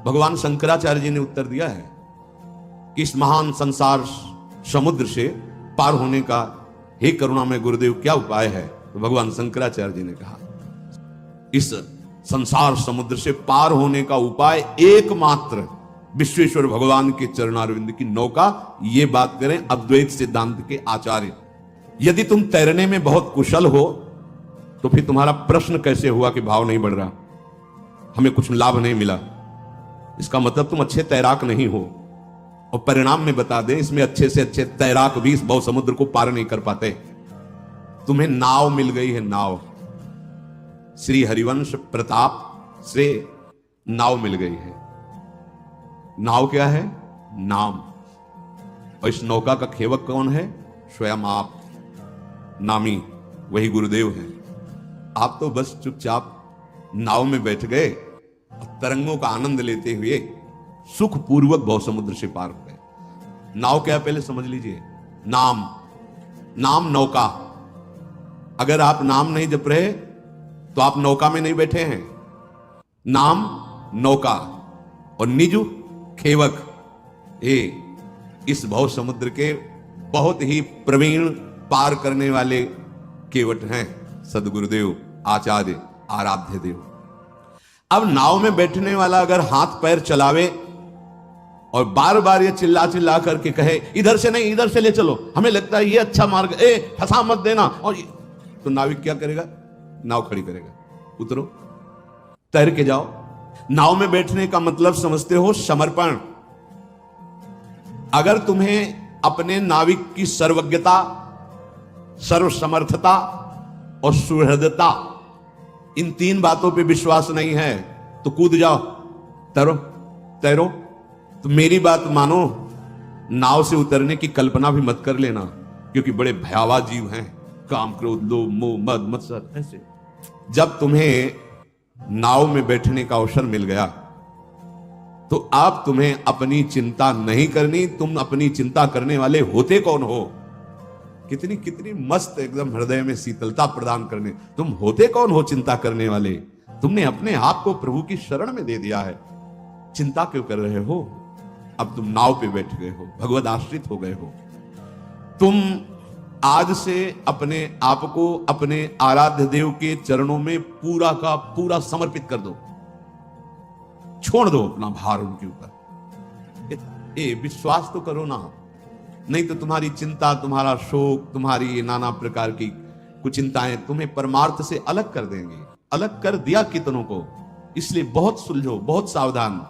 भगवान शंकराचार्य जी ने उत्तर दिया है कि इस महान संसार समुद्र से पार होने का हे करुणामय गुरुदेव क्या उपाय है? तो भगवान शंकराचार्य जी ने कहा इस संसार समुद्र से पार होने का उपाय एकमात्र विश्वेश्वर भगवान के चरणारविंद की नौका। ये बात करें अद्वैत सिद्धांत के आचार्य। यदि तुम तैरने में बहुत कुशल हो तो फिर तुम्हारा प्रश्न कैसे हुआ कि भाव नहीं बढ़ रहा, हमें कुछ लाभ नहीं मिला? इसका मतलब तुम अच्छे तैराक नहीं हो। और परिणाम में बता दें, इसमें अच्छे से अच्छे तैराक भी इस भव समुद्र को पार नहीं कर पाते। तुम्हें नाव मिल गई है, नाव। श्री हरिवंश प्रताप से नाव मिल गई है। नाव क्या है? नाम। और इस नौका का खेवक कौन है? स्वयं आप, नामी, वही गुरुदेव है। आप तो बस चुपचाप नाव में बैठ गए और तरंगों का आनंद लेते हुए सुखपूर्वक भव समुद्र से पार हो गए। नाव क्या पहले समझ लीजिए। नाम, नाम नौका। अगर आप नाम नहीं जप रहे तो आप नौका में नहीं बैठे हैं। नाम नौका और निजु खेवक, ये इस भव समुद्र के बहुत ही प्रवीण पार करने वाले केवट हैं सदगुरुदेव, आचार्य, आराध्य देव। अब नाव में बैठने वाला अगर हाथ पैर चलावे और बार बार ये चिल्ला चिल्ला करके कहे इधर से नहीं इधर से ले चलो, हमें लगता है ये अच्छा मार्ग, फंसा मत देना, और तो नाविक क्या करेगा? नाव खड़ी करेगा, उतरो, तैर के जाओ। नाव में बैठने का मतलब समझते हो? समर्पण। अगर तुम्हें अपने नाविक की सर्वज्ञता, सर्वसमर्थता और सुहृदता, इन तीन बातों पे विश्वास नहीं है तो कूद जाओ, तैरो तैरो। तो मेरी बात मानो, नाव से उतरने की कल्पना भी मत कर लेना, क्योंकि बड़े भयावह जीव हैं, काम, क्रोध, लोभ, मोह, मद, मत्सर, ऐसे। जब तुम्हें नाव में बैठने का अवसर मिल गया तो आप तुम्हें अपनी चिंता नहीं करनी। तुम अपनी चिंता करने वाले होते कौन हो? कितनी कितनी मस्त एकदम हृदय में शीतलता प्रदान करने, तुम होते कौन हो चिंता करने वाले? तुमने अपने आप को प्रभु की शरण में दे दिया है। चिंता क्यों कर रहे हो? अब तुम नाव पे बैठ गए हो, भगवद आश्रित हो गए हो। तुम आज से अपने आप को अपने आराध्य देव के चरणों में पूरा का पूरा समर्पित कर दो। छोड़ दो अपना भार उनके ऊपर। ए विश्वास तो करो ना, नहीं तो तुम्हारी चिंता, तुम्हारा शोक, तुम्हारी नाना प्रकार की कुछ चिंताएं तुम्हें परमार्थ से अलग कर देंगे। अलग कर दिया कितनों को। इसलिए बहुत सुलझो, बहुत सावधान।